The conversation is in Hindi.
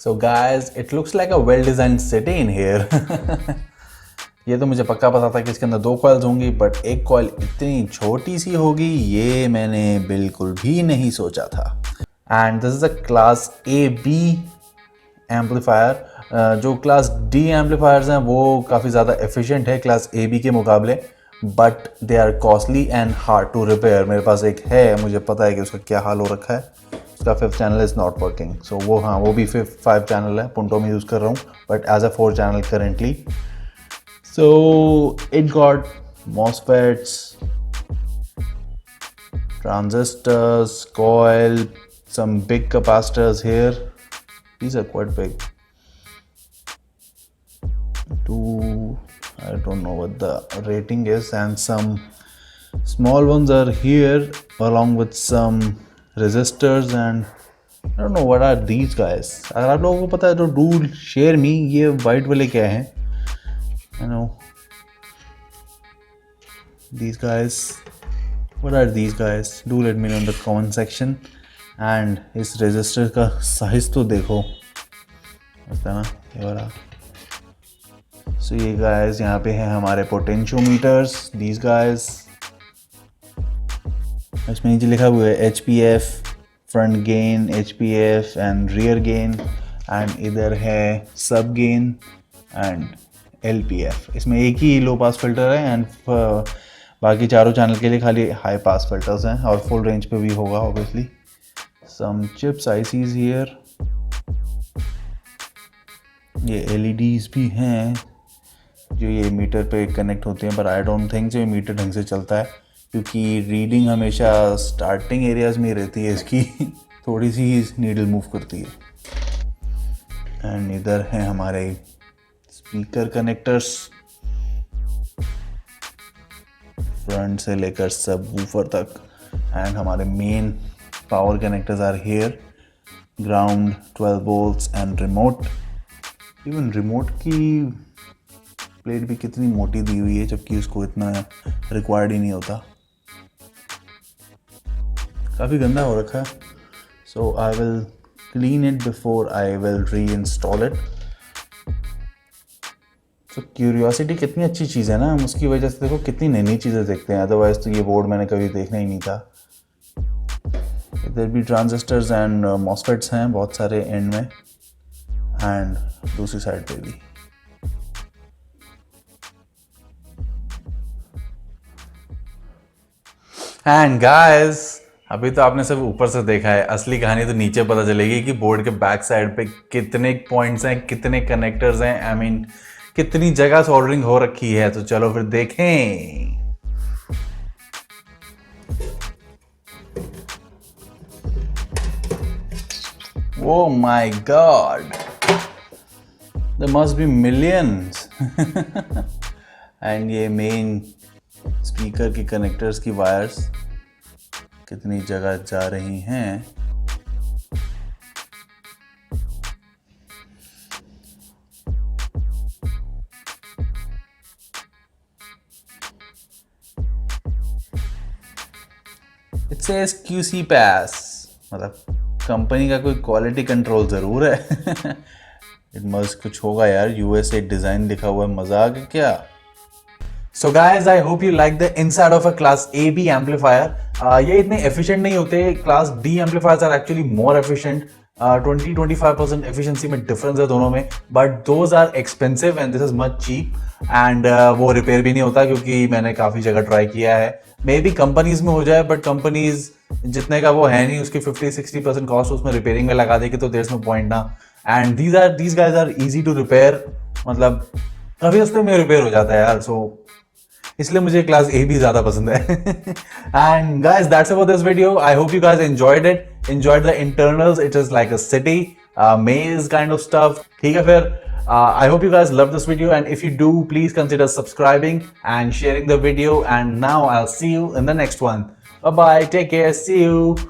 So guys, it looks like a well-designed city in here. ये तो मुझे पक्का पता था कि इसके अंदर 2 कॉइल्स होंगी, बट एक कॉइल इतनी छोटी सी होगी ये मैंने बिल्कुल भी नहीं सोचा था. And this is a class A B amplifier. जो क्लास डी एम्पलीफायर्स हैं वो काफ़ी ज़्यादा एफिशिएंट है क्लास ए बी के मुकाबले, but they are costly and hard to repair. मेरे पास एक है, मुझे पता है कि उसका क्या हाल हो रखा है. उसका 5th channel is not working. So वो भी 5 चैनल है, पुंटो में यूज़ कर रहा हूँ, but as a 4 channel currently. So it got MOSFETs, transistors, coil, some big capacitors here. These are quite big. I don't know what the rating is, and some small ones are here along with some resistors, and I don't know what are these guys. अगर आप लोगों को पता है तो do share me. ये white वाले क्या हैं? I know these guys. What are these guys? Do let me know in the comment section. And इस resistor का size तो देखो, ऐसा ना ये वाला. So ये guys यहाँ पे हैं हमारे potentiometers. These guys. इसमें नीचे लिखा हुआ है HPF, front gain, HPF and rear gain. And इधर है sub gain and LPF. इसमें एक ही लो पास फिल्टर है एंड बाकी चारों चैनल के लिए खाली हाई पास फिल्टर्स हैं, और फुल रेंज पे भी होगा obviously. Some chips ICs here. ये LEDs भी हैं जो ये मीटर पे कनेक्ट होते हैं, पर आई डोंट थिंक जो ये मीटर ढंग से चलता है, क्योंकि रीडिंग हमेशा स्टार्टिंग एरियाज में रहती है इसकी. थोड़ी सी नीडल मूव करती है. एंड इधर हैं हमारे स्पीकर कनेक्टर्स, फ्रंट से लेकर सब वूफर तक. एंड हमारे main power connectors are here. Ground, 12 volts and remote. Even remote की प्लेट भी कितनी मोटी दी हुई है, जबकि उसको इतना रिक्वायर्ड ही नहीं होता. काफ़ी गंदा हो रखा है. So I will clean it before I will reinstall it. तो क्यूरियोसिटी कितनी अच्छी चीज़ है ना, हम उसकी वजह से देखो कितनी नई नई चीज़ें देखते हैं. अदरवाइज तो ये बोर्ड मैंने कभी देखना ही नहीं था. इधर भी ट्रांजिस्टर्स एंड मॉसफेट्स हैं बहुत सारे एंड में, एंड दूसरी साइड पे भी. एंड गाइस, अभी तो आपने सब ऊपर से देखा है, असली कहानी तो नीचे पता चलेगी कि बोर्ड के बैक साइड पे कितने पॉइंट्स हैं, कितने कनेक्टर्स हैं, आई मीन कितनी जगह सोल्डरिंग हो रखी है. तो चलो फिर देखें. Oh my God, there must be millions. And ये मेन स्पीकर की कनेक्टर्स की वायर्स कितनी जगह जा रही हैं. says QC pass, मतलब कंपनी का कोई क्वालिटी कंट्रोल ज़रूर है। इट मस्ट कुछ होगा यार, USA डिज़ाइन लिखा हुआ है, मजाक है क्या? So guys, I hope you like the inside of a Class AB amplifier. ये इतने efficient नहीं होते. Class D amplifiers are actually more efficient. 20-25% efficiency में difference है दोनों में. But those are expensive and this is much cheap. And वो repair भी नहीं होता क्योंकि मैंने काफ़ी जगह try किया है. Maybe companies में हो जाए, but companies जितने का वो है नहीं, उसकी 50-60% cost उसमें repairing में लगा देगी तो there's no point ना. And these guys are easy to repair. मतलब काफ़ी हफ्ते में रिपेयर हो जाता है यार. So इसलिए मुझे क्लास ए भी ज्यादा पसंद है. And guys that's about this video. I hope you guys enjoyed the internals. It is like a city मेज काइंड ऑफ स्टफ. ठीक है फिर. I hope you guys love this video, and if you do, please consider subscribing and sharing the video. And now I'll see you in the next one. Bye bye, take care, see you.